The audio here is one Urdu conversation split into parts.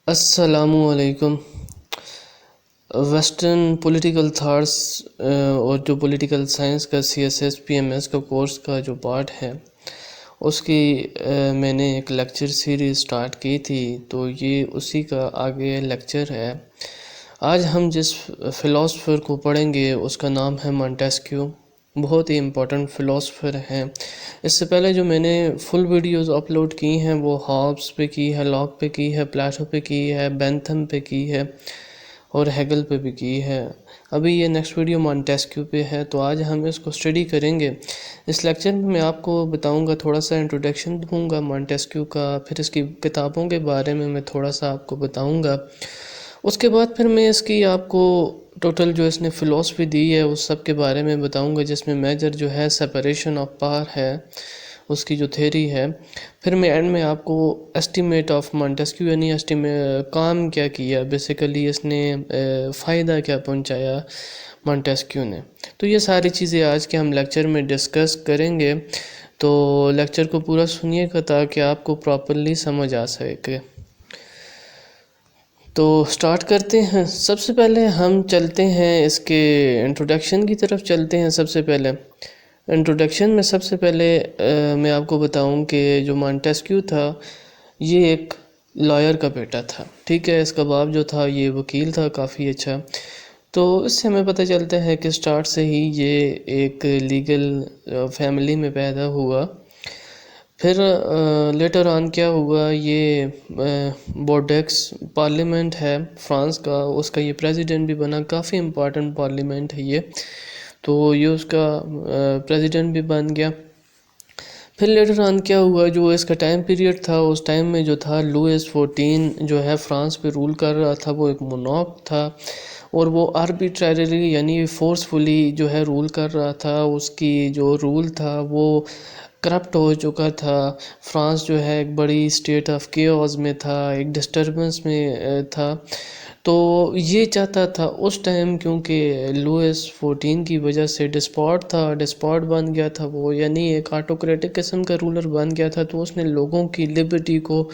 السلام علیکم۔ ویسٹرن پولیٹیکل تھاٹس اور جو پولیٹیکل سائنس کا CSS PMS کا کورس کا جو پارٹ ہے اس کی میں نے ایک لیکچر سیریز سٹارٹ کی تھی، تو یہ اسی کا آگے لیکچر ہے۔ آج ہم جس فلاسفر کو پڑھیں گے اس کا نام ہے مونٹیسکیو۔ بہت ہی امپورٹنٹ فلاسفر ہیں۔ اس سے پہلے جو میں نے فل ویڈیوز اپلوڈ کی ہیں وہ ہابس پہ کی ہے، لاک پہ کی ہے، پلیٹو پہ کی ہے، بینتھم پہ کی ہے اور ہیگل پہ بھی کی ہے۔ ابھی یہ نیکسٹ ویڈیو مونٹیسکیو پہ ہے، تو آج ہم اس کو اسٹڈی کریں گے۔ اس لیکچر میں آپ کو بتاؤں گا، تھوڑا سا انٹروڈکشن دوں گا مونٹیسکیو کا، پھر اس کی کتابوں کے بارے میں تھوڑا سا آپ کو بتاؤں گا۔ اس کے بعد پھر میں اس کی آپ کو ٹوٹل جو اس نے فلسفی دی ہے اس سب کے بارے میں بتاؤں گا، جس میں میجر جو ہے سیپریشن آف پاور ہے، اس کی جو تھیری ہے۔ پھر میں اینڈ میں آپ کو ایسٹیمیٹ آف مونٹیسکیو یعنی کام کیا کیا بیسیکلی، اس نے فائدہ کیا پہنچایا مونٹیسکیو نے۔ تو یہ ساری چیزیں آج کے ہم لیکچر میں ڈسکس کریں گے، تو لیکچر کو پورا سنیے گا تاکہ آپ کو پراپرلی سمجھ آ سکے۔ تو سٹارٹ کرتے ہیں۔ سب سے پہلے ہم چلتے ہیں اس کے انٹروڈکشن کی طرف چلتے ہیں۔ سب سے پہلے انٹروڈکشن میں سب سے پہلے میں آپ کو بتاؤں کہ جو مونٹیسکیو تھا یہ ایک لائر کا بیٹا تھا، ٹھیک ہے۔ اس کا باپ جو تھا یہ وکیل تھا کافی اچھا، تو اس سے ہمیں پتہ چلتا ہے کہ سٹارٹ سے ہی یہ ایک لیگل فیملی میں پیدا ہوا۔ پھر لیٹر آن کیا ہوا، یہ بورڈیکس پارلیمنٹ ہے فرانس کا، اس کا یہ پریزیڈنٹ بھی بنا۔ کافی امپورٹنٹ پارلیمنٹ ہے یہ، تو یہ اس کا پریزیڈنٹ بھی بن گیا۔ پھر لیٹر آن کیا ہوا، جو اس کا ٹائم پیریڈ تھا، اس ٹائم میں جو تھا لوئس 14 جو ہے فرانس پہ رول کر رہا تھا، وہ ایک مونارک تھا اور وہ آربیٹریلی یعنی فورسفلی جو ہے رول کر رہا تھا۔ اس کی جو رول تھا وہ کرپٹ ہو چکا تھا۔ فرانس جو ہے ایک بڑی اسٹیٹ آف کیوس میں تھا، ایک ڈسٹربنس میں تھا۔ تو یہ چاہتا تھا اس ٹائم، کیونکہ لوئس 14 کی وجہ سے ڈسپوٹ بن گیا تھا وہ، یعنی ایک آٹوکریٹک قسم کا رولر بن گیا تھا، تو اس نے لوگوں کی لبرٹی کو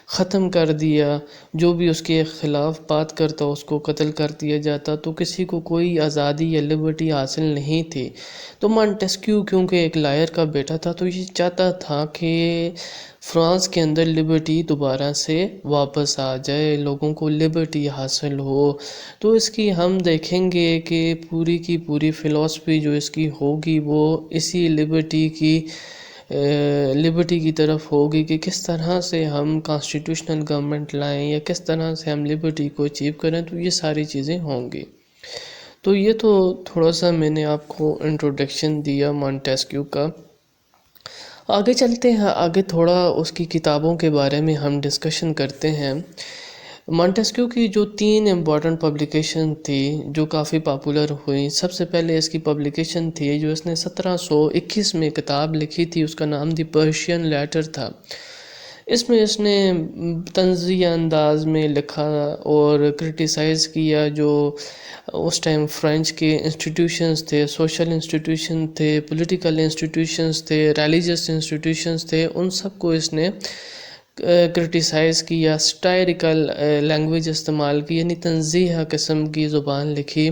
ختم کر دیا۔ جو بھی اس کے خلاف بات کرتا اس کو قتل کر دیا جاتا، تو کسی کو کوئی آزادی یا لبرٹی حاصل نہیں تھی۔ تو مونٹیسکیو کیونکہ ایک لائر کا بیٹا تھا، تو یہ چاہتا تھا کہ فرانس کے اندر لبرٹی دوبارہ سے واپس آ جائے، لوگوں کو لبرٹی حاصل ہو۔ تو اس کی ہم دیکھیں گے کہ پوری کی پوری فلسفی جو اس کی ہوگی وہ اسی لبرٹی کی طرف ہوگی، کہ کس طرح سے ہم کانسٹیٹیوشنل گورنمنٹ لائیں یا کس طرح سے ہم لبرٹی کو اچیو کریں، تو یہ ساری چیزیں ہوں گی۔ تو یہ تو تھوڑا سا میں نے آپ کو انٹروڈکشن دیا مونٹیسکیو کا۔ آگے چلتے ہیں، آگے تھوڑا اس کی کتابوں کے بارے میں ہم ڈسکشن کرتے ہیں۔ مونٹیسکیو کی جو 3 امپورٹنٹ پبلیکیشن تھی جو کافی پاپولر ہوئی، سب سے پہلے اس کی پبلیکیشن تھی جو اس نے 1721 میں کتاب لکھی تھی، اس کا نام دی پرشین لیٹر تھا۔ اس میں اس نے طنزیہ انداز میں لکھا اور کرٹیسائز کیا جو اس ٹائم فرینچ کے انسٹیٹیوشنز تھے، سوشل انسٹیٹیوشن تھے، پولیٹیکل انسٹیٹیوشنز تھے، ریلیجس انسٹیٹیوشنز تھے، ان سب کو اس نے کرٹیسائز کیا، سٹائریکل لینگویج استعمال کی، یعنی طنزیہ قسم کی زبان لکھی۔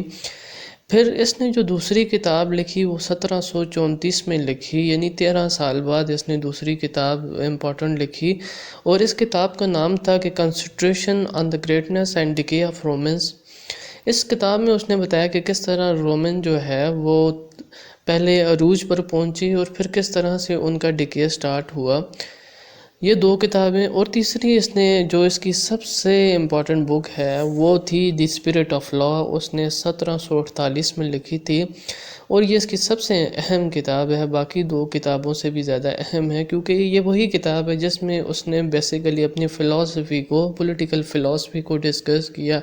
پھر اس نے جو دوسری کتاب لکھی وہ 1734 میں لکھی، یعنی 13 سال بعد اس نے دوسری کتاب امپورٹنٹ لکھی، اور اس کتاب کا نام تھا کہ concentration on the greatness and decay of Romans. اس کتاب میں اس نے بتایا کہ کس طرح رومن جو ہے وہ پہلے عروج پر پہنچی اور پھر کس طرح سے ان کا ڈیکے سٹارٹ ہوا۔ یہ 2 کتابیں، اور تیسری اس نے جو اس کی سب سے امپورٹنٹ بک ہے وہ تھی دی اسپرٹ آف لا، اس نے 1748 میں لکھی تھی، اور یہ اس کی سب سے اہم کتاب ہے، باقی 2 کتابوں سے بھی زیادہ اہم ہے، کیونکہ یہ وہی کتاب ہے جس میں اس نے بیسیکلی اپنی فلسفی کو، پولیٹیکل فلسفی کو ڈسکس کیا۔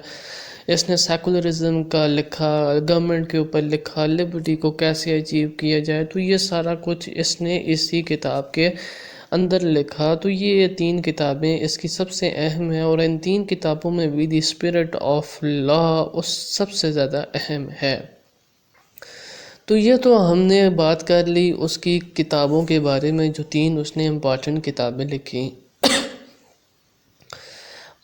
اس نے سیکولرزم کا لکھا، گورنمنٹ کے اوپر لکھا، لبرٹی کو کیسے اچیو کیا جائے، تو یہ سارا کچھ اس نے اسی کتاب کے اندر لکھا۔ تو یہ 3 کتابیں اس کی سب سے اہم ہیں، اور ان 3 کتابوں میں بھی دی اسپرٹ آف لا اس سب سے زیادہ اہم ہے۔ تو یہ تو ہم نے بات کر لی اس کی کتابوں کے بارے میں، جو 3 اس نے امپورٹنٹ کتابیں لکھی۔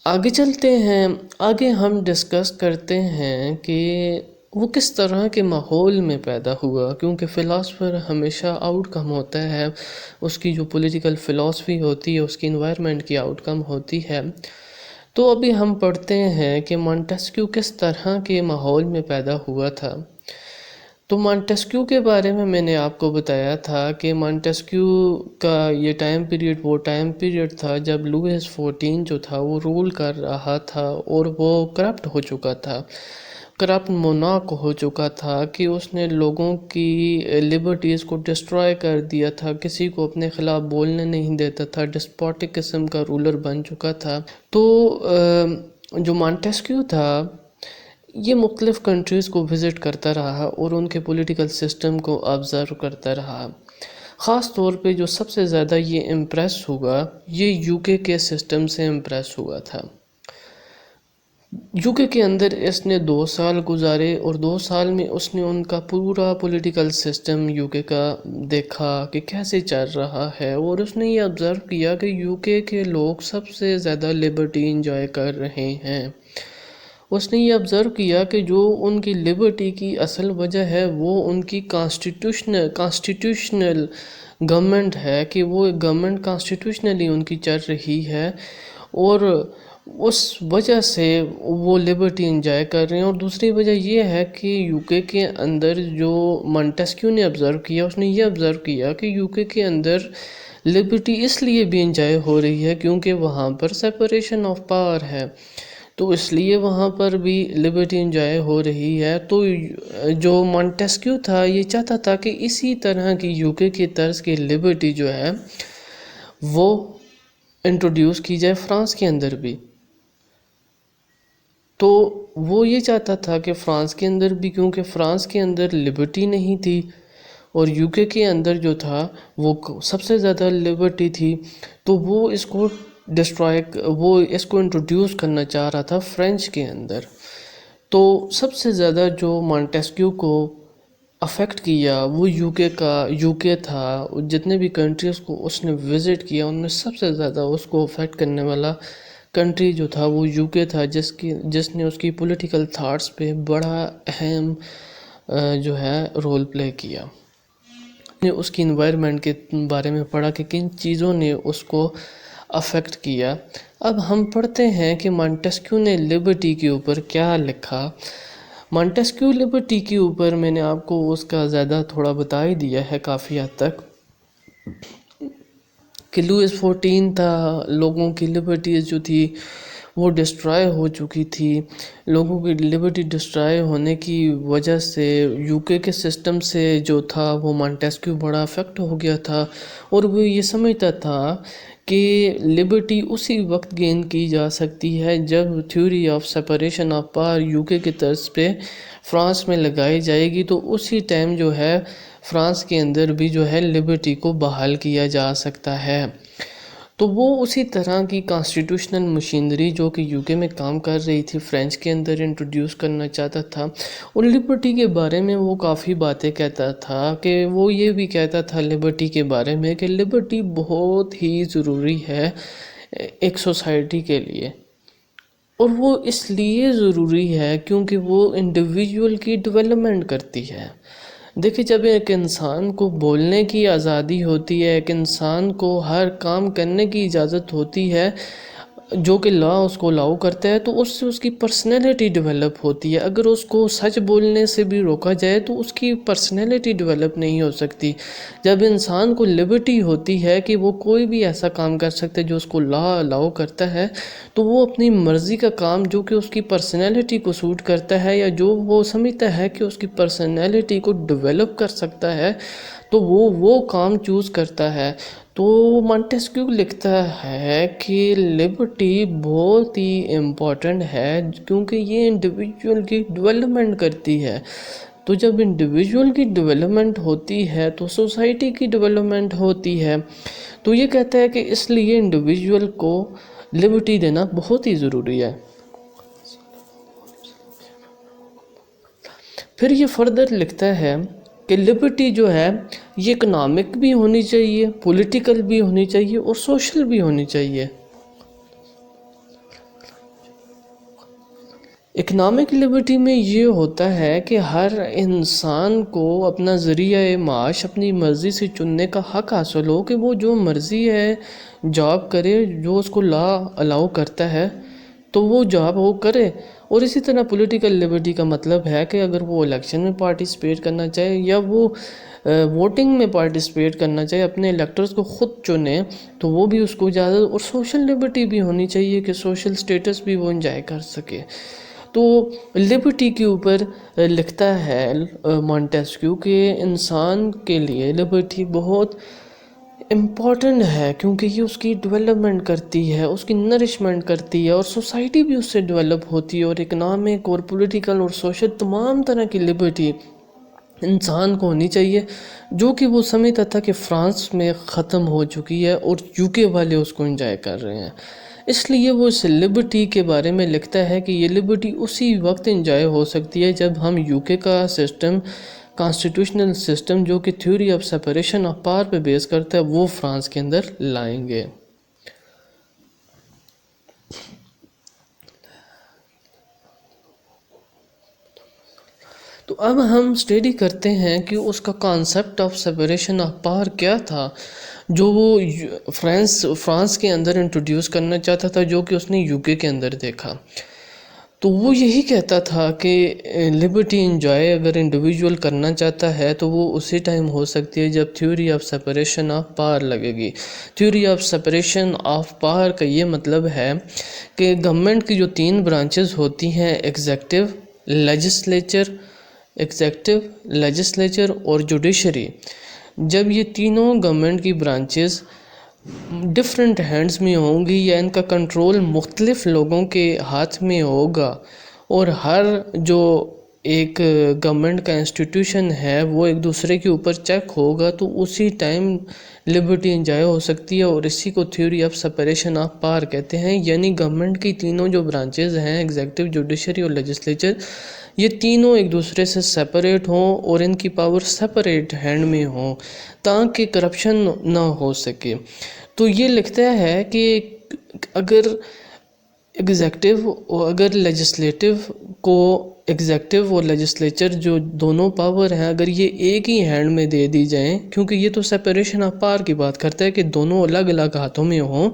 آگے چلتے ہیں، آگے ہم ڈسکس کرتے ہیں کہ وہ کس طرح کے ماحول میں پیدا ہوا، کیونکہ فلاسفر ہمیشہ آؤٹ کم ہوتا ہے، اس کی جو پولیٹیکل فلاسفی ہوتی ہے اس کی انوائرمنٹ کی آؤٹ کم ہوتی ہے۔ تو ابھی ہم پڑھتے ہیں کہ مونٹسکیو کس طرح کے ماحول میں پیدا ہوا تھا۔ تو مونٹسکیو کے بارے میں نے آپ کو بتایا تھا کہ مونٹسکیو کا یہ ٹائم پیریڈ وہ ٹائم پیریڈ تھا جب لوئس 14 جو تھا وہ رول کر رہا تھا، اور وہ کرپٹ ہو چکا تھا، کرپٹ مونارک ہو چکا تھا کہ اس نے لوگوں کی لبرٹیز کو ڈسٹرائے کر دیا تھا، کسی کو اپنے خلاف بولنے نہیں دیتا تھا، ڈسپوٹک قسم کا رولر بن چکا تھا۔ تو جو مونٹسکیو تھا یہ مختلف کنٹریز کو وزٹ کرتا رہا اور ان کے پولیٹیکل سسٹم کو آبزرو کرتا رہا۔ خاص طور پہ جو سب سے زیادہ یہ امپریس ہوا، یہ یو کے سسٹم سے امپریس ہوا تھا۔ یو کے اندر اس نے 2 سال گزارے، اور 2 سال میں اس نے ان کا پورا پولیٹیکل سسٹم یو کا دیکھا کہ کیسے چل رہا ہے، اور اس نے یہ آبزرو کیا کہ یو کے لوگ سب سے زیادہ لبرٹی انجوائے کر رہے ہیں۔ اس نے یہ آبزرو کیا کہ جو ان کی لبرٹی کی اصل وجہ ہے وہ ان کی کانسٹیٹیوشنل گورنمنٹ ہے، کہ وہ گورنمنٹ کانسٹیٹیوشنلی ان کی چل رہی ہے، اور اس وجہ سے وہ لبرٹی انجوائے کر رہے ہیں۔ اور دوسری وجہ یہ ہے کہ یو کے اندر جو مونٹسکیو نے آبزرو کیا، اس نے یہ آبزرو کیا کہ یو کے اندر لبرٹی اس لیے بھی انجوائے ہو رہی ہے کیونکہ وہاں پر سیپریشن آف پاور ہے، تو اس لیے وہاں پر بھی لبرٹی انجوائے ہو رہی ہے۔ تو جو مونٹسکیو تھا یہ چاہتا تھا کہ اسی طرح کی یو کے طرز کی لبرٹی جو ہے وہ انٹروڈیوس کی جائے فرانس کے اندر بھی۔ تو وہ یہ چاہتا تھا کہ فرانس کے اندر بھی، کیونکہ فرانس کے اندر لبرٹی نہیں تھی اور یو کے اندر جو تھا وہ سب سے زیادہ لبرٹی تھی، تو وہ اس کو انٹروڈیوس کرنا چاہ رہا تھا فرینچ کے اندر۔ تو سب سے زیادہ جو مونٹسکیو کو افیکٹ کیا وہ یو کے تھا، جتنے بھی کنٹریز کو اس نے وزٹ کیا ان میں سب سے زیادہ اس کو افیکٹ کرنے والا کنٹری جو تھا وہ یو کے تھا، جس نے اس کی پولیٹیکل تھاٹس پہ بڑا اہم جو ہے رول پلے کیا۔ نے اس کی انوائرمنٹ کے بارے میں پڑھا کہ کن چیزوں نے اس کو افیکٹ کیا۔ اب ہم پڑھتے ہیں کہ مونٹسکیو نے لبرٹی کے اوپر کیا لکھا۔ مونٹسکیو لبرٹی کے اوپر میں نے آپ کو اس کا زیادہ تھوڑا بتا ہی دیا ہے کافی حد تک، کہ لوئس 14 تھا، لوگوں کی لبرٹیز جو تھی وہ ڈسٹرائے ہو چکی تھی، لوگوں کی لبرٹی ڈسٹرائے ہونے کی وجہ سے یو کے سسٹم سے جو تھا وہ مونٹسکیو بڑا افیکٹ ہو گیا تھا، اور وہ یہ سمجھتا تھا کہ لبرٹی اسی وقت گین کی جا سکتی ہے جب theory of separation of power you کے طرز پہ فرانس میں لگائی جائے گی، تو اسی ٹائم جو ہے فرانس کے اندر بھی جو ہے لبرٹی کو بحال کیا جا سکتا ہے۔ تو وہ اسی طرح کی کانسٹیٹیوشنل مشینری جو کہ یو کے میں کام کر رہی تھی فرینچ کے اندر انٹروڈیوس کرنا چاہتا تھا، اور لبرٹی کے بارے میں وہ کافی باتیں کہتا تھا، کہ وہ یہ بھی کہتا تھا لبرٹی کے بارے میں کہ لبرٹی بہت ہی ضروری ہے ایک سوسائٹی کے لیے، اور وہ اس لیے ضروری ہے کیونکہ وہ انڈیویجول کی ڈیولپمنٹ کرتی ہے۔ دیکھیں، جب ایک انسان کو بولنے کی آزادی ہوتی ہے، ایک انسان کو ہر کام کرنے کی اجازت ہوتی ہے جو کہ لا اس کو الاؤ کرتا ہے، تو اس سے اس کی پرسنالٹی ڈیولپ ہوتی ہے۔ اگر اس کو سچ بولنے سے بھی روکا جائے تو اس کی پرسنالٹی ڈیولپ نہیں ہو سکتی۔ جب انسان کو لبرٹی ہوتی ہے کہ وہ کوئی بھی ایسا کام کر سکتا ہے جو اس کو لا الاؤ کرتا ہے، تو وہ اپنی مرضی کا کام جو کہ اس کی پرسنالٹی کو سوٹ کرتا ہے، یا جو وہ سمجھتا ہے کہ اس کی پرسنالٹی کو ڈیولپ کر سکتا ہے، تو وہ کام چوز کرتا ہے۔ تو مونٹسکیو لکھتا ہے کہ لبرٹی بہت ہی امپورٹنٹ ہے کیونکہ یہ انڈیویجول کی ڈیولپمنٹ کرتی ہے۔ تو جب انڈیویجول کی ڈیولپمنٹ ہوتی ہے تو سوسائٹی کی ڈیولپمنٹ ہوتی ہے۔ تو یہ کہتا ہے کہ اس لیے انڈیویجول کو لبرٹی دینا بہت ہی ضروری ہے۔ پھر یہ فردر لکھتا ہے کہ لبرٹی جو ہے یہ اکنامک بھی ہونی چاہیے، پولیٹیکل بھی ہونی چاہیے، اور سوشل بھی ہونی چاہیے۔ اکنامک لبرٹی میں یہ ہوتا ہے کہ ہر انسان کو اپنا ذریعہ معاش اپنی مرضی سے چننے کا حق حاصل ہو، کہ وہ جو مرضی ہے جاب کرے، جو اس کو لا الاؤ کرتا ہے تو وہ جاب وہ کرے۔ اور اسی طرح پولیٹیکل لبرٹی کا مطلب ہے کہ اگر وہ الیکشن میں پارٹیسپیٹ کرنا چاہے یا وہ ووٹنگ میں پارٹیسپیٹ کرنا چاہے، اپنے الیکٹرز کو خود چنے، تو وہ بھی اس کو اجازت۔ اور سوشل لبرٹی بھی ہونی چاہیے کہ سوشل سٹیٹس بھی وہ انجوائے کر سکے۔ تو لبرٹی کے اوپر لکھتا ہے مونٹیسکیو کہ انسان کے لیے لبرٹی بہت امپورٹنٹ ہے، کیونکہ یہ اس کی ڈیولپمنٹ کرتی ہے، اس کی نرشمنٹ کرتی ہے، اور سوسائٹی بھی اس سے ڈیولپ ہوتی ہے، اور اکنامک اور پولیٹیکل اور سوشل تمام طرح کی لبرٹی انسان کو ہونی چاہیے، جو کہ وہ سمجھتا تھا کہ فرانس میں ختم ہو چکی ہے اور یو کے والے اس کو انجوائے کر رہے ہیں۔ اس لیے وہ اس لبرٹی کے بارے میں لکھتا ہے کہ یہ لبرٹی اسی وقت انجوائے ہو سکتی ہے جب ہم یو کے کا سسٹم، کانسٹیٹیوشنل سسٹم جو کہ theory of separation of power پہ بیس کرتا ہے، وہ فرانس کے اندر لائیں گے۔ تو اب ہم اسٹڈی کرتے ہیں کہ اس کا concept of separation of power کیا تھا، جو وہ فرانس کے اندر انٹروڈیوس کرنا چاہتا تھا، جو کہ اس نے یو کے اندر دیکھا۔ تو وہ یہی کہتا تھا کہ لبرٹی انجوائے اگر انڈیویجول کرنا چاہتا ہے تو وہ اسی ٹائم ہو سکتی ہے جب theory of separation of power لگے گی۔ Theory of separation of power کا یہ مطلب ہے کہ گورنمنٹ کی جو 3 برانچز ہوتی ہیں، ایگزیکٹو، لیجسلیچر اور جوڈیشری، جب یہ تینوں گورنمنٹ کی برانچز ڈفرینٹ ہینڈز میں ہوں گی یا ان کا کنٹرول مختلف لوگوں کے ہاتھ میں ہوگا، اور ہر جو ایک گورنمنٹ کا انسٹیٹیوشن ہے وہ ایک دوسرے کے اوپر چیک ہوگا، تو اسی ٹائم لبرٹی انجوائے ہو سکتی ہے، اور اسی کو theory of separation of power کہتے ہیں۔ یعنی گورنمنٹ کی تینوں جو برانچز ہیں، ایگزیکٹو، جوڈیشری اور لیجسلیچر، یہ تینوں ایک دوسرے سے سپریٹ ہوں اور ان کی پاور سپریٹ ہینڈ میں ہوں تاکہ کرپشن نہ ہو سکے۔ تو یہ لکھتا ہے کہ اگر لیجسلیٹو کو، ایگزیکٹو اور لیجسلیچر جو دونوں پاور ہیں، اگر یہ ایک ہی ہینڈ میں دے دی جائیں، کیونکہ یہ تو سپریشن آف پاور کی بات کرتا ہے کہ دونوں الگ الگ ہاتھوں میں ہوں،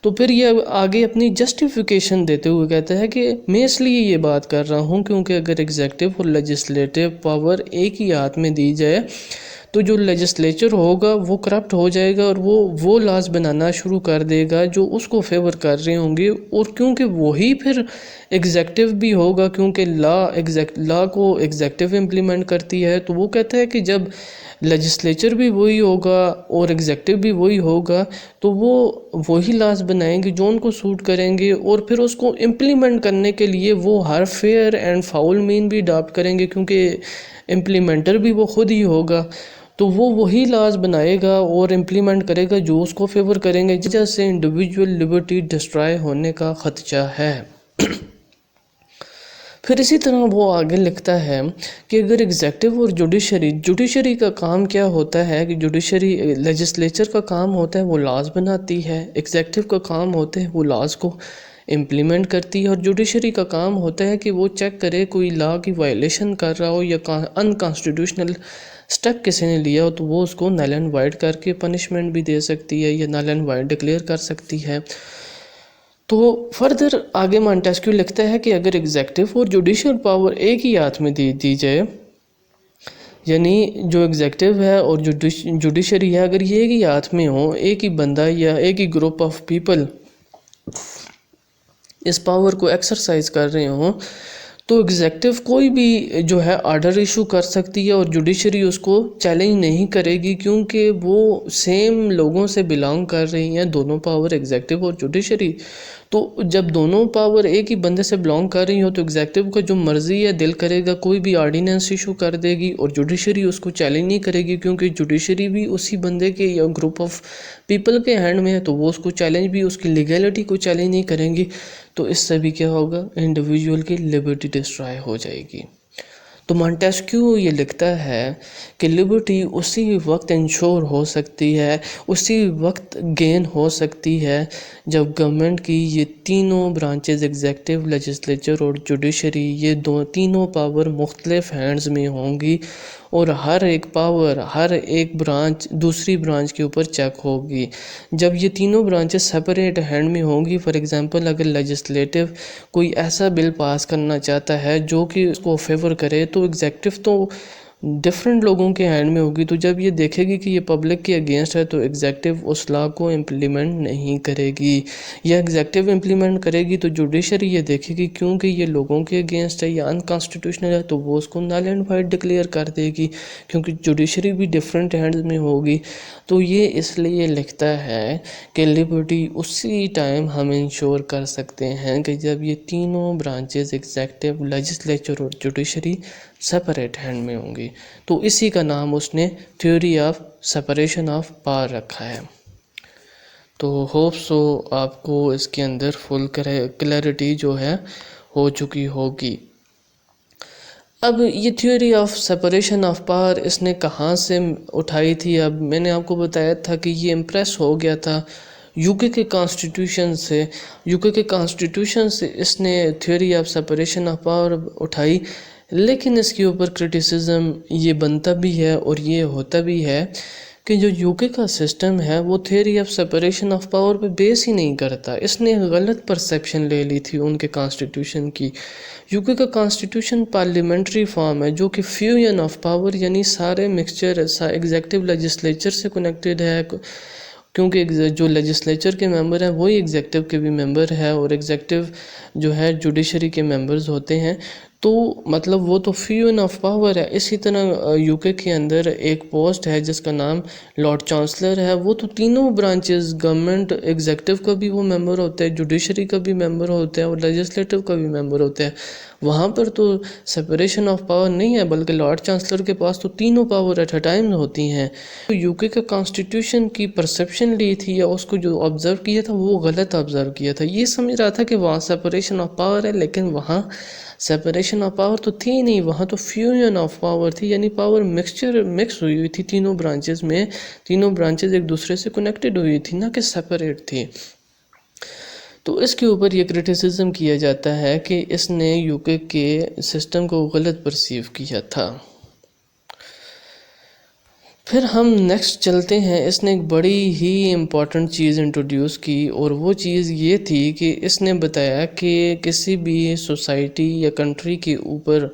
تو پھر یہ آگے اپنی جسٹیفیکیشن دیتے ہوئے کہتا ہے کہ میں اس لیے یہ بات کر رہا ہوں کیونکہ اگر ایگزیکٹو اور لیجسلیٹو پاور ایک ہی ہاتھ میں دی جائے تو جو لیجسلیچر ہوگا وہ کرپٹ ہو جائے گا، اور وہ لاز بنانا شروع کر دے گا جو اس کو فیور کر رہے ہوں گے، اور کیونکہ وہی پھر ایگزیکٹو بھی ہوگا، کیونکہ لا کو ایگزیکٹو امپلیمنٹ کرتی ہے، تو وہ کہتا ہے کہ جب لیجسلیچر بھی وہی ہوگا اور ایگزیکٹو بھی وہی ہوگا تو وہ وہی لاز بنائیں گے جو ان کو سوٹ کریں گے، اور پھر اس کو امپلیمنٹ کرنے کے لیے وہ ہر فیئر اینڈ فاؤل مین بھی اڈاپٹ کریں گے، کیونکہ امپلیمنٹر بھی وہ خود ہی ہوگا، تو وہ وہی لاز بنائے گا اور امپلیمنٹ کرے گا جو اس کو فیور کریں گے، جس وجہ سے انڈیویجول لبرٹی ڈسٹرائے ہونے کا خدشہ ہے۔ پھر اسی طرح وہ آگے لکھتا ہے کہ اگر ایگزیکٹو اور جوڈیشری کا کام کیا ہوتا ہے کہ لیجسلیچر کا کام ہوتا ہے وہ لاز بناتی ہے، ایگزیکٹو کا کام ہوتا ہے وہ لاز کو امپلیمنٹ کرتی ہے، اور جوڈیشری کا کام ہوتا ہے کہ وہ چیک کرے کوئی لا کی وائلیشن کر رہا ہو یا انکانسٹیٹیوشنل سٹیپ کسی نے لیا ہو تو وہ اس کو نل اینڈ وائڈ کر کے پنشمنٹ بھی دے سکتی ہے یا نل اینڈ وائڈ ڈکلیئر کر سکتی ہے۔ تو فردر آگے مونٹیسکیو لکھتا ہے کہ اگر ایگزیکٹو اور جوڈیشل پاور ایک ہی ہاتھ میں دی جائے، یعنی جو ایگزیکٹو ہے اور جوڈیشری ہے، اگر یہ ایک ہی ہاتھ میں ہوں، ایک ہی بندہ یا ایک ہی گروپ آف پیپل اس پاور کو ایکسرسائز کر رہے ہوں، تو ایگزیکٹو کوئی بھی جو ہے آرڈر ایشو کر سکتی ہے اور جوڈیشری اس کو چیلنج نہیں کرے گی، کیونکہ وہ سیم لوگوں سے بلانگ کر رہی ہیں، دونوں پاور، ایگزیکٹو اور جوڈیشری۔ تو جب دونوں پاور ایک ہی بندے سے بلانگ کر رہی ہوں تو ایگزیکٹو کا جو مرضی ہے دل کرے گا کوئی بھی آرڈیننس ایشو کر دے گی، اور جوڈیشری اس کو چیلنج نہیں کرے گی، کیونکہ جوڈیشری بھی اسی بندے کے یا گروپ آف پیپل کے ہینڈ میں ہے، تو وہ اس کو چیلنج بھی، اس کی لیگیلٹی کو چیلنج نہیں کریں گی، تو اس سے بھی کیا ہوگا، انڈیویجول کی لبرٹی ڈسٹرائے ہو جائے گی۔ تو مونٹیسکیو یہ لکھتا ہے کہ لبرٹی اسی وقت انشور ہو سکتی ہے، اسی وقت گین ہو سکتی ہے جب گورنمنٹ کی یہ تینوں برانچز ایگزیکٹو، لیجسلیچر اور جوڈیشری، یہ تینوں پاور مختلف ہینڈز میں ہوں گی اور ہر ایک پاور، ہر ایک برانچ دوسری برانچ کے اوپر چیک ہوگی۔ جب یہ تینوں برانچز سپریٹ ہینڈ میں ہوں گی، فار ایگزامپل اگر لیجسلیٹو کوئی ایسا بل پاس کرنا چاہتا ہے جو کہ اس کو فیور کرے، تو ایگزیکٹو تو ڈفرینٹ لوگوں کے ہینڈ میں ہوگی، تو جب یہ دیکھے گی کہ یہ پبلک کے اگینسٹ ہے تو ایگزیکٹو اس لا کو امپلیمنٹ نہیں کرے گی، یا ایگزیکٹو امپلیمنٹ کرے گی تو جوڈیشری یہ دیکھے گی کیونکہ یہ لوگوں کے اگینسٹ ہے یا انکانسٹیٹیوشنل ہے تو وہ اس کو نل اینڈ وائڈ ڈکلیئر کر دے گی، کیونکہ جوڈیشری بھی ڈفرینٹ ہینڈز میں ہوگی۔ تو یہ اس لیے لکھتا ہے کہ لبرٹی اسی ٹائم ہم انشور کر سکتے ہیں کہ جب یہ تینوں برانچز ایگزیکٹو، لیجسلیچر اور جوڈیشری سپریٹ ہینڈ میں ہوں گی۔ تو اسی کا نام اس نے theory of separation of power رکھا ہے۔ تو ہوپ سو آپ کو اس کے اندر فل کلیئرٹی جو ہے ہو چکی ہوگی۔ اب یہ theory of separation of power اس نے کہاں سے اٹھائی تھی؟ اب میں نے آپ کو بتایا تھا کہ یہ امپریس ہو گیا تھا یو کے کانسٹیٹیوشن سے۔ یو کے کانسٹیٹیوشن سے اس نے theory of separation of power اٹھائی، لیکن اس کے اوپر کرٹیسزم یہ بنتا بھی ہے اور یہ ہوتا بھی ہے کہ جو یو کے کا سسٹم ہے وہ theory of separation of power پہ بیس ہی نہیں کرتا۔ اس نے غلط پرسیپشن لے لی تھی ان کے کانسٹیٹیوشن کی۔ یو کے کا کانسٹیٹیوشن پارلیمنٹری فارم ہے جو کہ فیوژن آف پاور، یعنی سارے مکسچر ایگزیکٹو لیجسلیچر سے کنیکٹڈ ہے، کیونکہ جو لیجسلیچر کے ممبر ہیں وہی ایگزیکٹو کے بھی ممبر ہے، اور ایگزیکٹو جو ہے جوڈیشری کے ممبرز ہوتے ہیں، تو مطلب وہ تو فیوژن آف پاور ہے۔ اسی طرح یو کے اندر ایک پوسٹ ہے جس کا نام لارڈ چانسلر ہے، وہ تو تینوں برانچز گورنمنٹ، ایگزیکٹو کا بھی وہ ممبر ہوتا ہے، جوڈیشری کا بھی ممبر ہوتا ہے اور لیجسلیٹو کا بھی ممبر ہوتا ہے۔ وہاں پر تو سپریشن آف پاور نہیں ہے، بلکہ لارڈ چانسلر کے پاس تو تینوں پاور ایٹ اے ٹائم ہوتی ہیں۔ تو یو کے کا کانسٹیٹیوشن کی پرسیپشن لی تھی یا اس کو جو آبزرو کیا تھا وہ غلط آبزرو کیا تھا۔ یہ سمجھ رہا تھا کہ وہاں سپریشن آف پاور ہے، لیکن وہاں سپریشن آف پاور تو تھی نہیں، وہاں تو فیوژن آف پاور تھی، یعنی پاور مکس ہوئی تھی تینوں برانچز میں، تینوں برانچز ایک دوسرے سے کنیکٹڈ ہوئی تھی، نہ کہ سپریٹ تھی۔ تو اس کے اوپر یہ کرٹیسزم کیا جاتا ہے کہ اس نے یو کے سسٹم کو غلط پرسیو کیا تھا۔ پھر ہم نیکسٹ چلتے ہیں، اس نے ایک بڑی ہی امپورٹنٹ چیز انٹروڈیوس کی، اور وہ چیز یہ تھی کہ اس نے بتایا کہ کسی بھی سوسائٹی یا کنٹری کے اوپر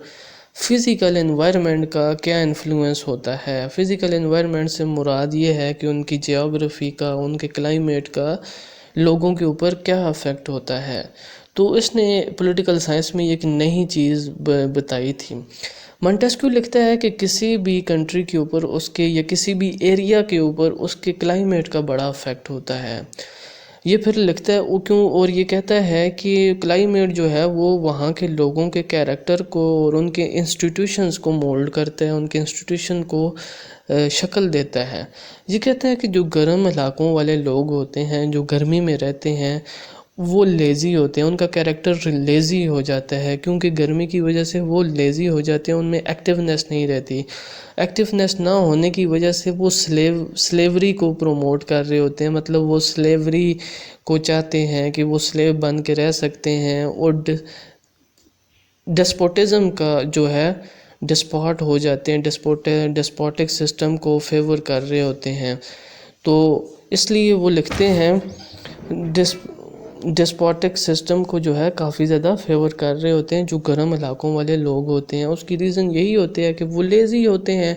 فزیکل انوائرمنٹ کا کیا انفلوئنس ہوتا ہے۔ فزیکل انوائرمنٹ سے مراد یہ ہے کہ ان کی جیوگرافی کا، ان کے کلائمیٹ کا لوگوں کے اوپر کیا افیکٹ ہوتا ہے۔ تو اس نے پولیٹیکل سائنس میں ایک نئی چیز بتائی تھی۔ مونٹیسکیو لکھتا ہے کہ کسی بھی کنٹری کے اوپر اس کے، یا کسی بھی ایریا کے اوپر اس کے کلائمیٹ کا بڑا افیکٹ ہوتا ہے۔ یہ پھر لکھتا ہے وہ کیوں، اور یہ کہتا ہے کہ کلائمیٹ جو ہے وہ وہاں کے لوگوں کے کیریکٹر کو اور ان کے انسٹیٹیوشنز کو مولڈ کرتا ہے، ان کے انسٹیٹیوشن کو شکل دیتا ہے۔ یہ کہتا ہے کہ جو گرم علاقوں والے لوگ ہوتے ہیں، جو گرمی میں رہتے ہیں، وہ لیزی ہوتے ہیں، ان کا کیریکٹر لیزی ہو جاتا ہے، کیونکہ گرمی کی وجہ سے وہ لیزی ہو جاتے ہیں، ان میں ایکٹیونیس نہیں رہتی۔ ایکٹیونیس نہ ہونے کی وجہ سے وہ سلیوری کو پروموٹ کر رہے ہوتے ہیں، مطلب وہ سلیوری کو چاہتے ہیں کہ وہ سلیو بن کے رہ سکتے ہیں، اور ڈسپوٹزم کا جو ہے ڈسپوٹ ہو جاتے ہیں، ڈسپوٹک سسٹم کو فیور کر رہے ہوتے ہیں۔ تو اس لیے وہ لکھتے ہیں ڈسپوٹک سسٹم کو جو ہے کافی زیادہ فیور کر رہے ہوتے ہیں جو گرم علاقوں والے لوگ ہوتے ہیں۔ اس کی ریزن یہی ہوتی ہے کہ وہ لیزی ہوتے ہیں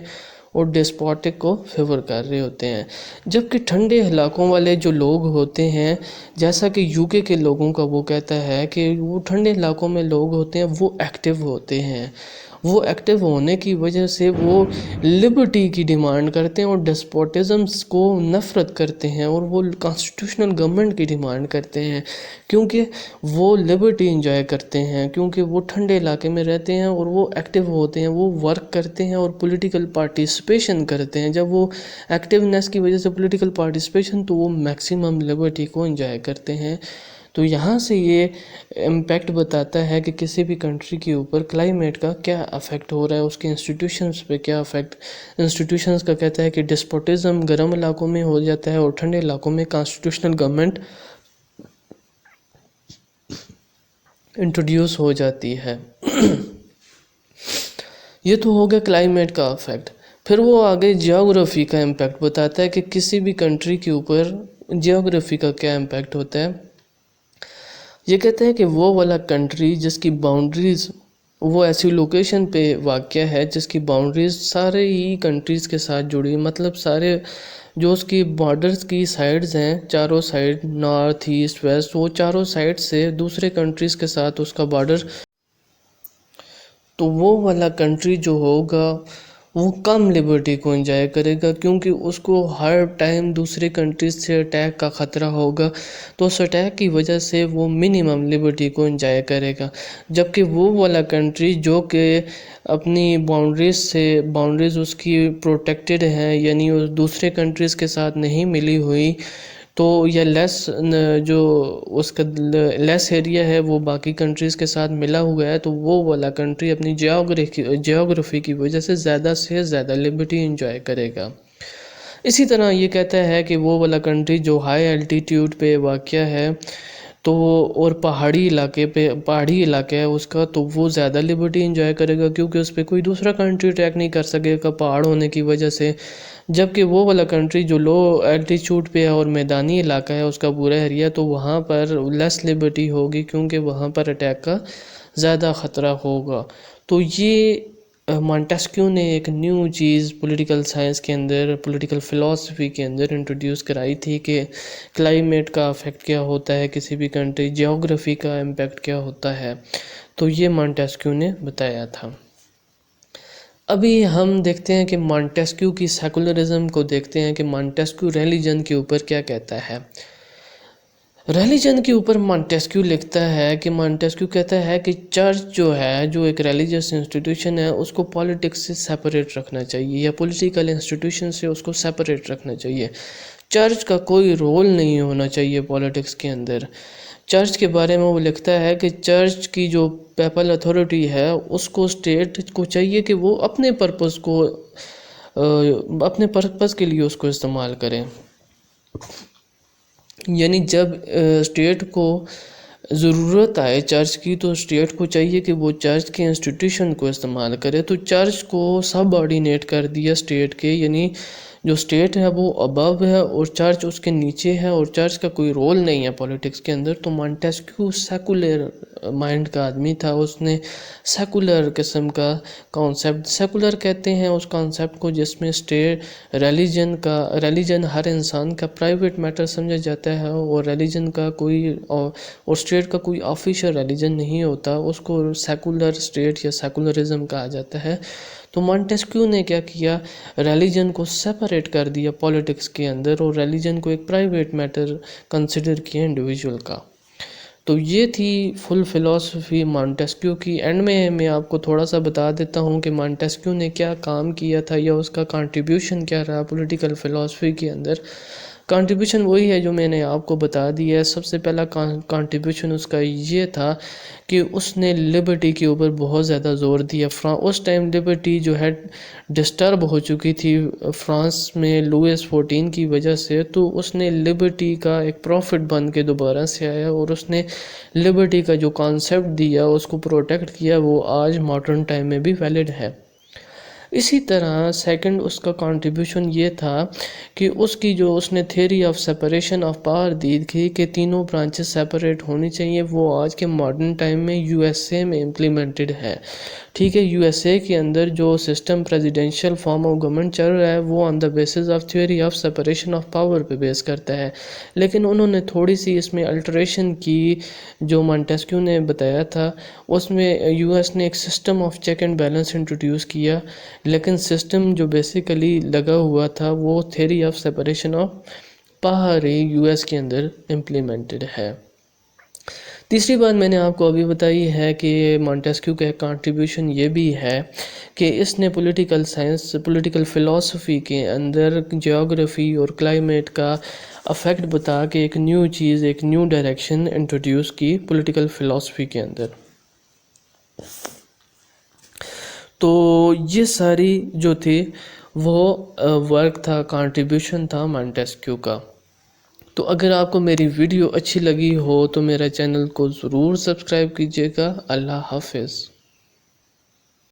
اور ڈسپوٹک کو فیور کر رہے ہوتے ہیں، جبکہ ٹھنڈے علاقوں والے جو لوگ ہوتے ہیں، جیسا کہ یو کے لوگوں کا وہ کہتا ہے کہ وہ ٹھنڈے علاقوں میں لوگ ہوتے ہیں وہ ایکٹیو ہوتے ہیں، وہ ایکٹیو ہونے کی وجہ سے وہ لبرٹی کی ڈیمانڈ کرتے ہیں اور ڈسپوٹزمز کو نفرت کرتے ہیں، اور وہ کانسٹیٹیوشنل گورنمنٹ کی ڈیمانڈ کرتے ہیں، کیونکہ وہ لبرٹی انجوائے کرتے ہیں، کیونکہ وہ ٹھنڈے علاقے میں رہتے ہیں اور وہ ایکٹیو ہوتے ہیں، وہ ورک کرتے ہیں اور پولیٹیکل پارٹیسپیشن کرتے ہیں۔ جب وہ ایکٹیونیس کی وجہ سے پولیٹیکل پارٹیسپیشن، تو وہ میکسیمم لبرٹی کو انجوائے کرتے ہیں۔ تو یہاں سے یہ امپیکٹ بتاتا ہے کہ کسی بھی کنٹری کے اوپر کلائمیٹ کا کیا افیکٹ ہو رہا ہے، اس کے انسٹیٹیوشنز پہ کیا افیکٹ. انسٹیٹیوشنز کا کہتا ہے کہ ڈسپوٹزم گرم علاقوں میں ہو جاتا ہے اور ٹھنڈے علاقوں میں کانسٹیٹیوشنل گورنمنٹ انٹروڈیوس ہو جاتی ہے. یہ تو ہو گیا کلائمیٹ کا افیکٹ. پھر وہ آگے جیوگرافی کا امپیکٹ بتاتا ہے کہ کسی بھی کنٹری کے اوپر جیوگرافی کا کیا امپیکٹ ہوتا ہے. یہ کہتا ہے کہ وہ والا کنٹری جس کی باؤنڈریز وہ ایسی لوکیشن پہ واقع ہے جس کی باؤنڈریز سارے ہی کنٹریز کے ساتھ جڑی، مطلب سارے جو اس کی بارڈرز کی سائڈز ہیں، چاروں سائڈ نارتھ ایسٹ ویسٹ، وہ چاروں سائڈ سے دوسرے کنٹریز کے ساتھ اس کا بارڈر، تو وہ والا کنٹری جو ہوگا وہ کم لبرٹی کو انجوائے کرے گا، کیونکہ اس کو ہر ٹائم دوسرے کنٹریز سے اٹیک کا خطرہ ہوگا. تو اس اٹیک کی وجہ سے وہ منیمم لبرٹی کو انجوائے کرے گا. جبکہ وہ والا کنٹری جو کہ اپنی باؤنڈریز اس کی پروٹیکٹڈ ہیں، یعنی دوسرے کنٹریز کے ساتھ نہیں ملی ہوئی، تو یا جو اس کا لیس ایریا ہے وہ باقی کنٹریز کے ساتھ ملا ہوا ہے، تو وہ والا کنٹری اپنی جیوگرافی کی وجہ سے زیادہ لبرٹی انجوائے کرے گا. اسی طرح یہ کہتا ہے کہ وہ والا کنٹری جو ہائی الٹیٹیوڈ پہ واقع ہے تو اور پہاڑی علاقہ ہے اس کا، تو وہ زیادہ لبرٹی انجوائے کرے گا، کیونکہ اس پہ کوئی دوسرا کنٹری اٹیک نہیں کر سکے گا پہاڑ ہونے کی وجہ سے. جبکہ وہ والا کنٹری جو لو الٹیٹیوڈ پہ ہے اور میدانی علاقہ ہے اس کا پورا ایریا، تو وہاں پر لیس لبرٹی ہوگی، کیونکہ وہاں پر اٹیک کا زیادہ خطرہ ہوگا. تو یہ مانٹیسکیو نے ایک نیو چیز پولیٹیکل سائنس کے اندر، پولیٹیکل فلسفی کے اندر انٹروڈیوس کرائی تھی کہ کلائمیٹ کا افیکٹ کیا ہوتا ہے کسی بھی کنٹری، جیوگرافی کا امپیکٹ کیا ہوتا ہے. تو یہ مانٹیسکیو نے بتایا تھا. ابھی ہم دیکھتے ہیں کہ مانٹیسکیو کی سیکولرزم کو دیکھتے ہیں کہ مانٹیسکیو ریلیجن کے اوپر کیا کہتا ہے. ریلیجن کے اوپر مانٹیسکیو لکھتا ہے کہ مانٹیسکیو کہتا ہے کہ چرچ جو ہے، جو ایک ریلیجس انسٹیٹیوشن ہے، اس کو پالیٹکس سے سیپریٹ رکھنا چاہیے، یا پولیٹیکل انسٹیٹیوشن سے اس کو سیپریٹ رکھنا چاہیے. چرچ کا کوئی رول نہیں ہونا چاہیے پالیٹکس کے اندر. چرچ کے بارے میں وہ لکھتا ہے کہ چرچ کی جو پیپل اتھارٹی ہے اس کو اسٹیٹ کو چاہیے کہ وہ اپنے پرپس کے لیے اس کو استعمال کریں. یعنی جب اسٹیٹ کو ضرورت آئے چرچ کی، تو اسٹیٹ کو چاہیے کہ وہ چرچ کے انسٹیٹیوشن کو استعمال کرے. تو چرچ کو سب آرڈینیٹ کر دیا اسٹیٹ کے، یعنی جو اسٹیٹ ہے وہ ابو ہے اور چرچ اس کے نیچے ہے، اور چرچ کا کوئی رول نہیں ہے پولیٹکس کے اندر. تو مانٹیسکیو سیکولر مائنڈ کا آدمی تھا، اس نے سیکولر قسم کا کانسیپٹ، سیکولر کہتے ہیں اس کانسیپٹ کو جس میں ریلیجن ہر انسان کا پرائیویٹ میٹر سمجھا جاتا ہے، اور ریلیجن کا اور اسٹیٹ کا کوئی آفیشیل ریلیجن نہیں ہوتا، اس کو سیکولر اسٹیٹ یا سیکولرزم کہا جاتا ہے. تو مانٹیسکیو نے کیا کیا، ریلیجن کو سیپریٹ کر دیا پولیٹکس کے اندر، اور ریلیجن کو ایک پرائیویٹ میٹر کنسیڈر کیا انڈیویجول کا. تو یہ تھی فل فلسفی مانٹیسکیو کی. اینڈ میں آپ کو تھوڑا سا بتا دیتا ہوں کہ مانٹیسکیو نے کیا کام کیا تھا، یا اس کا کنٹریبیوشن کیا رہا پولیٹیکل فلسفی کے اندر. کنٹریبیوشن وہی ہے جو میں نے آپ کو بتا دیا ہے. سب سے پہلا کنٹریبیوشن اس کا یہ تھا کہ اس نے لبرٹی کے اوپر بہت زیادہ زور دیا. اس ٹائم لبرٹی جو ہے ڈسٹرب ہو چکی تھی فرانس میں لوئس 14 کی وجہ سے، تو اس نے لبرٹی کا ایک پروفٹ بن کے دوبارہ سے آیا، اور اس نے لبرٹی کا جو کانسیپٹ دیا اس کو پروٹیکٹ کیا، وہ آج ماڈرن ٹائم میں بھی ویلڈ ہے. اسی طرح سیکنڈ اس کا کنٹریبیوشن یہ تھا کہ اس نے theory of separation of power دی تھی کہ تینوں برانچز سیپریٹ ہونی چاہیے. وہ آج کے ماڈرن ٹائم میں یو ایس اے میں امپلیمنٹڈ ہے. ٹھیک ہے، یو ایس اے کے اندر جو system presidential form of government چل رہا ہے وہ on the basis of theory of separation of power پہ بیس کرتا ہے. لیکن انہوں نے تھوڑی سی اس میں الٹریشن کی، جو مانٹیسکیو نے بتایا تھا اس میں یو ایس نے ایک system of check and balance introduce کیا، لیکن سسٹم جو بیسیکلی لگا ہوا تھا وہ theory of separation of power U S کے اندر امپلیمنٹڈ ہے. تیسری بات میں نے آپ کو ابھی بتائی ہے کہ مانٹیسکیو کا ایک کنٹریبیوشن یہ بھی ہے کہ اس نے پولیٹیکل فلسفی کے اندر جیوگرافی اور کلائمیٹ کا افیکٹ بتا کے ایک نیو چیز، ایک نیو ڈائریکشن انٹروڈیوس کی پولیٹیکل فلسفی کے اندر. تو یہ ساری جو تھی وہ ورک تھا، کنٹریبیوشن تھا مانٹیسکیو کا. تو اگر آپ کو میری ویڈیو اچھی لگی ہو تو میرا چینل کو ضرور سبسکرائب کیجیے گا. اللہ حافظ.